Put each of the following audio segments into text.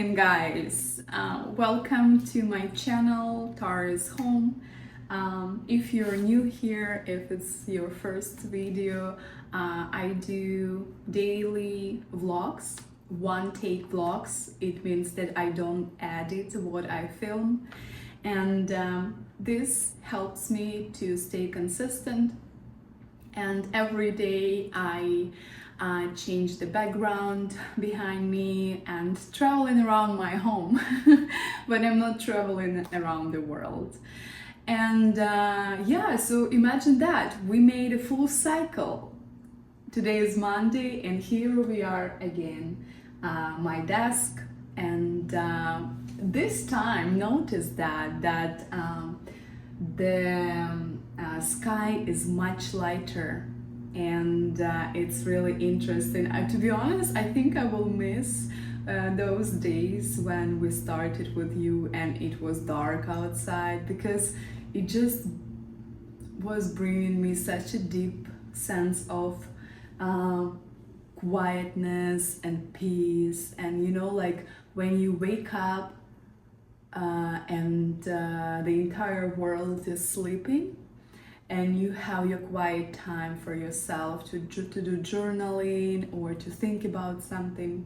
morning, guys. Welcome to my channel, Tara's Home. If you're new here, if it's your first video, I do daily vlogs, one take vlogs. It means that I don't edit what I film, and this helps me to stay consistent. And every day I change the background behind me and traveling around my home, but I'm not traveling around the world. And yeah, so imagine that we made a full cycle. Today is Monday, and here we are again, my desk. And this time, notice that the sky is much lighter, and it's really interesting. To be honest, I think I will miss those days when we started with you and it was dark outside, because it just was bringing me such a deep sense of quietness and peace. And you know, like when you wake up and the entire world is sleeping, and you have your quiet time for yourself to do journaling or to think about something.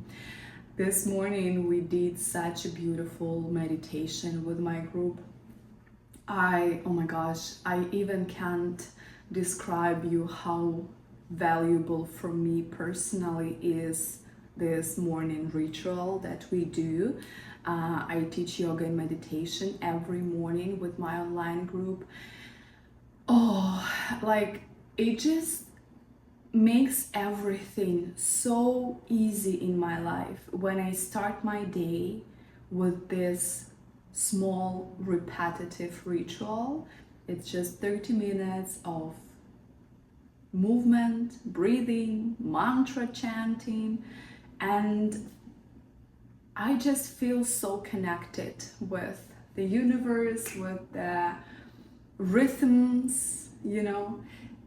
This morning we did such a beautiful meditation with my group. Oh my gosh, I even can't describe you how valuable for me personally is this morning ritual that we do. I teach yoga and meditation every morning with my online group. Oh, like it just makes everything so easy in my life when I start my day with this small repetitive ritual. It's just 30 minutes of movement, breathing, mantra chanting, and I just feel so connected with the universe, with the rhythms, you know.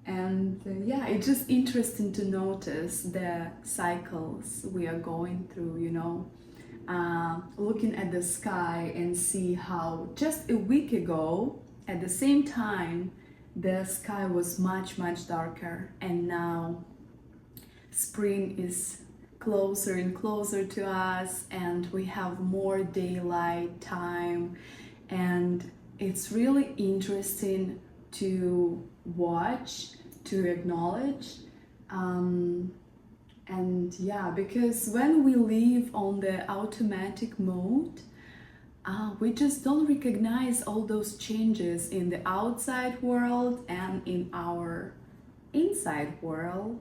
And yeah, it's just interesting to notice the cycles we are going through, you know. Looking at the sky and see how just a week ago at the same time the sky was much darker, and now spring is closer and closer to us, and we have more daylight time. And it's really interesting to watch, to acknowledge. And yeah, because when we live on the automatic mode, we just don't recognize all those changes in the outside world and in our inside world.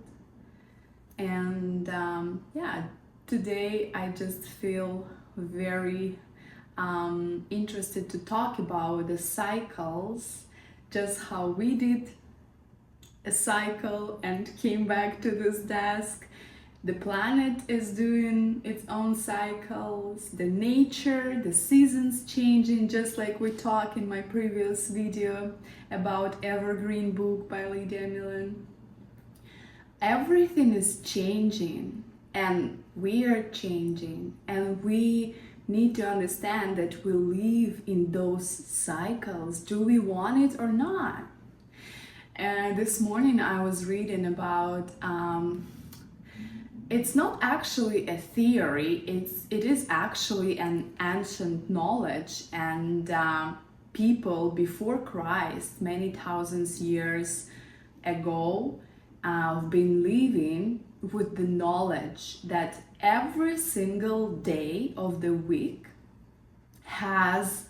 And yeah, today I just feel very interested to talk about the cycles, just how we did a cycle and came back to this desk. The planet is doing its own cycles, the nature, the seasons changing, just like we talked in my previous video about Evergreen book by Lydia Millen. Everything is changing, and we are changing, and we need to understand that we live in those cycles. Do we want it or not? And this morning I was reading about it's not actually a theory, it is actually an ancient knowledge, and people before Christ, many thousands years ago, have been living with the knowledge that every single day of the week has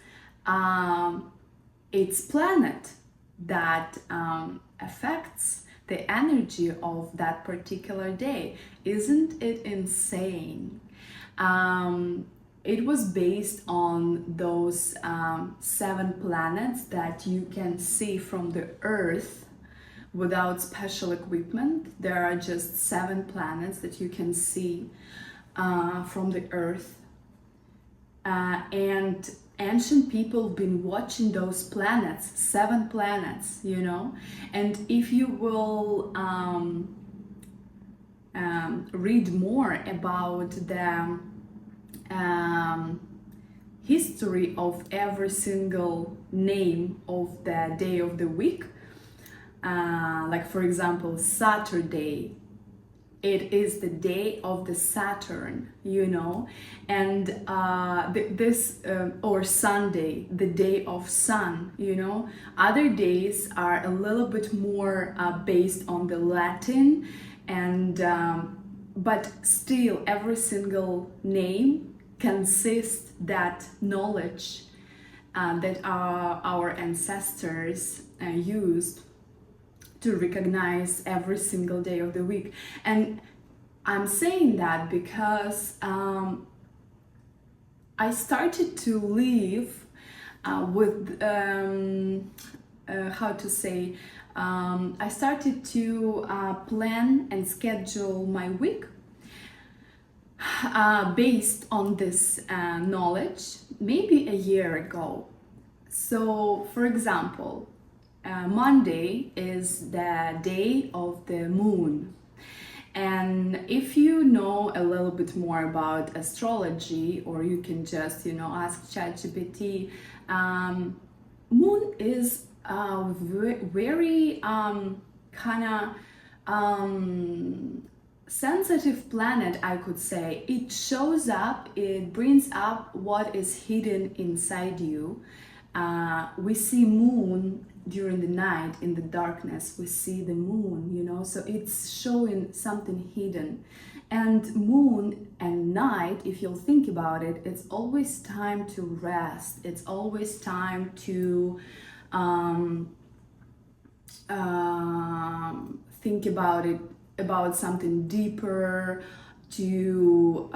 its planet that affects the energy of that particular day. Isn't it insane? It was based on those 7 planets that you can see from the Earth without special equipment. There are just 7 planets that you can see from the Earth. And ancient people have been watching those planets, 7 planets, you know. And if you will read more about the um, history of every single name of the day of the week. Like for example, Saturday, it is the day of the Saturn, you know, and or Sunday, the day of Sun, you know. Other days are a little bit more based on the Latin, and but still every single name consists that knowledge that our ancestors used to recognize every single day of the week. And I'm saying that because I started to live with how to say, I started to plan and schedule my week based on this knowledge maybe a year ago. So for example, Monday is the day of the moon. And if you know a little bit more about astrology, or you can just, you know, ask ChatGPT, moon is a very kind of sensitive planet, I could say. It shows up, it brings up what is hidden inside you. We see moon during the night, in the darkness, we see the moon, you know, so it's showing something hidden. And moon and night, if you'll think about it, it's always time to rest. It's always time to think about it, about something deeper, to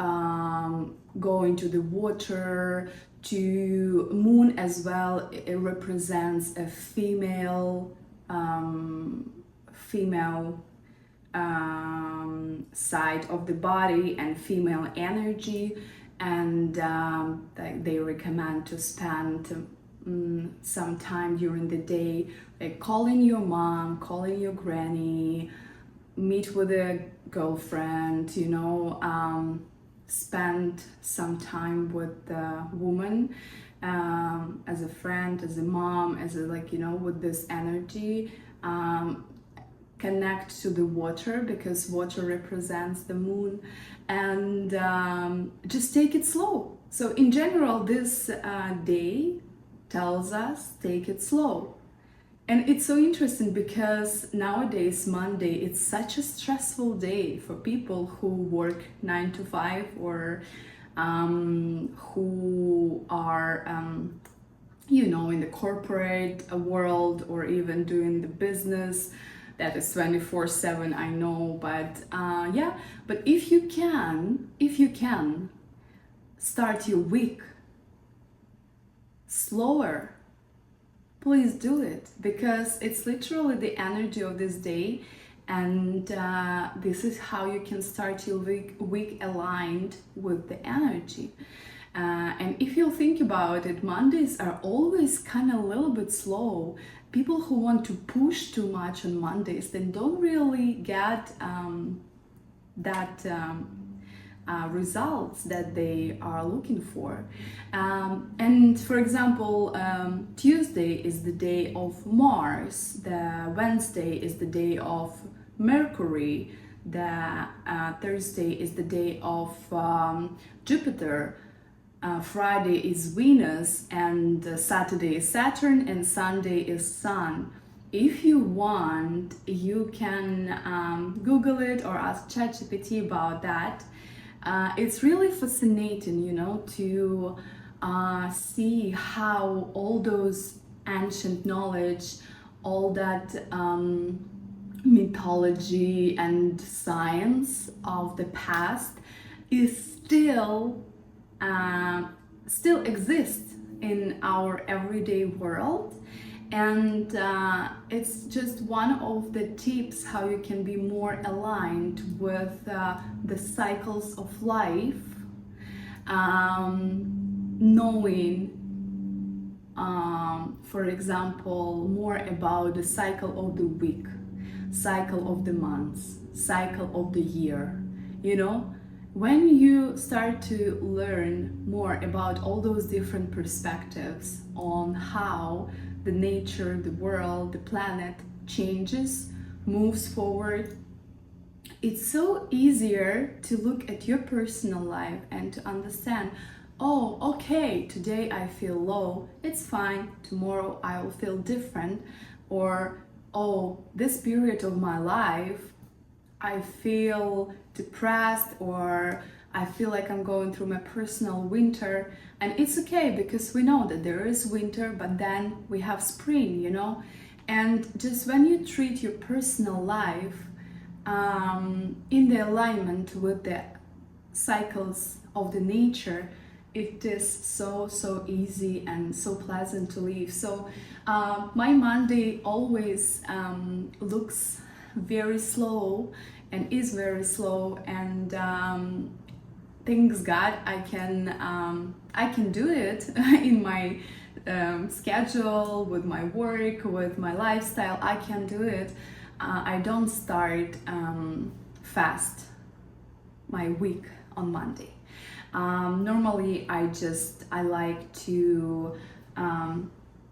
go into the water. To moon as well, it represents a female side of the body and female energy, and they recommend to spend some time during the day, like calling your mom, calling your granny, meet with a girlfriend, you know, spend some time with the woman, as a friend, as a mom, as a, like, you know, with this energy. Connect to the water, because water represents the moon, and just take it slow. So in general, this day tells us take it slow. And it's so interesting because nowadays, Monday, it's such a stressful day for people who work 9 to 5, or who are, you know, in the corporate world, or even doing the business that is 24/7, I know. But yeah, but if you can start your week slower, please do it, because it's literally the energy of this day, and this is how you can start your week aligned with the energy. And if you think about it, Mondays are always kind of a little bit slow. People who want to push too much on Mondays, they don't really get that results that they are looking for. And for example, Tuesday is the day of Mars, the Wednesday is the day of Mercury, the Thursday is the day of Jupiter, Friday is Venus, and Saturday is Saturn, and Sunday is Sun. If you want, you can Google it or ask ChatGPT about that. It's really fascinating, you know, to see how all those ancient knowledge, all that mythology and science of the past is still exists in our everyday world. And it's just one of the tips how you can be more aligned with the cycles of life, knowing, for example, more about the cycle of the week, cycle of the months, cycle of the year, you know. When you start to learn more about all those different perspectives on how the nature, the world, the planet changes, moves forward, it's so easier to look at your personal life and to understand, oh, okay, today I feel low, it's fine, tomorrow I will feel different. Or, oh, this period of my life I feel depressed, or I feel like I'm going through my personal winter. And it's okay, because we know that there is winter, but then we have spring, you know? And just when you treat your personal life in the alignment with the cycles of the nature, it is so easy and so pleasant to live. So my Monday always looks very slow and is very slow, and thanks God I can do it in my schedule, with my work, with my lifestyle. I can do it. I don't start fast my week on Monday. Normally I like to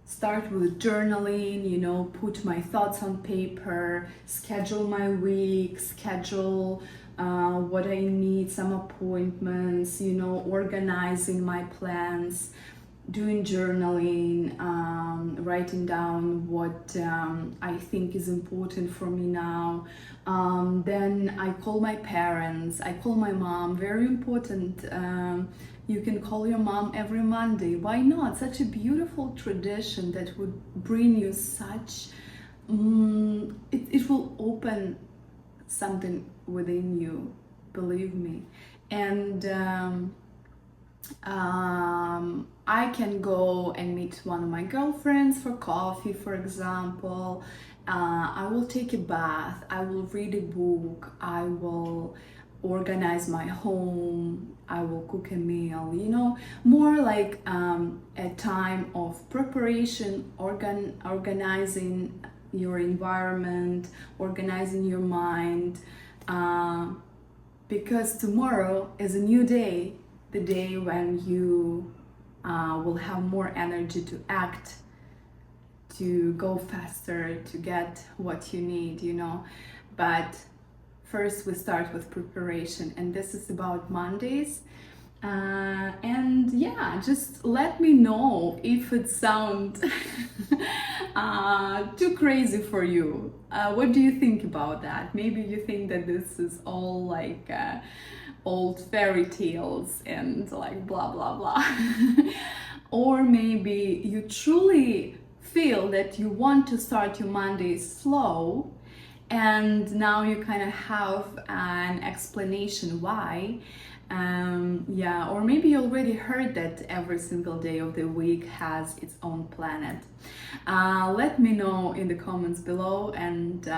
start with journaling, you know, put my thoughts on paper, schedule my week, schedule what I need, some appointments, you know, organizing my plans, doing journaling, writing down what I think is important for me now. Then I call my parents, I call my mom, very important. You can call your mom every Monday. Why not? Such a beautiful tradition that would bring you such, it will open something within you, believe me. And I can go and meet one of my girlfriends for coffee, for example. I will take a bath, I will read a book, I will organize my home, I will cook a meal, you know, more like a time of preparation, organizing your environment, organizing your mind, because tomorrow is a new day, the day when you will have more energy to act, to go faster, to get what you need, you know. But first we start with preparation, and this is about Mondays. And yeah, just let me know if it sounds too crazy for you. What do you think about that? Maybe you think that this is all like old fairy tales and like blah blah blah. Or maybe you truly feel that you want to start your Mondays slow, and now you kind of have an explanation why. Yeah, or maybe you already heard that every single day of the week has its own planet. Let me know in the comments below, and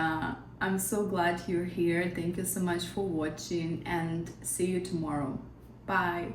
I'm so glad you're here. Thank you so much for watching, and see you tomorrow. Bye.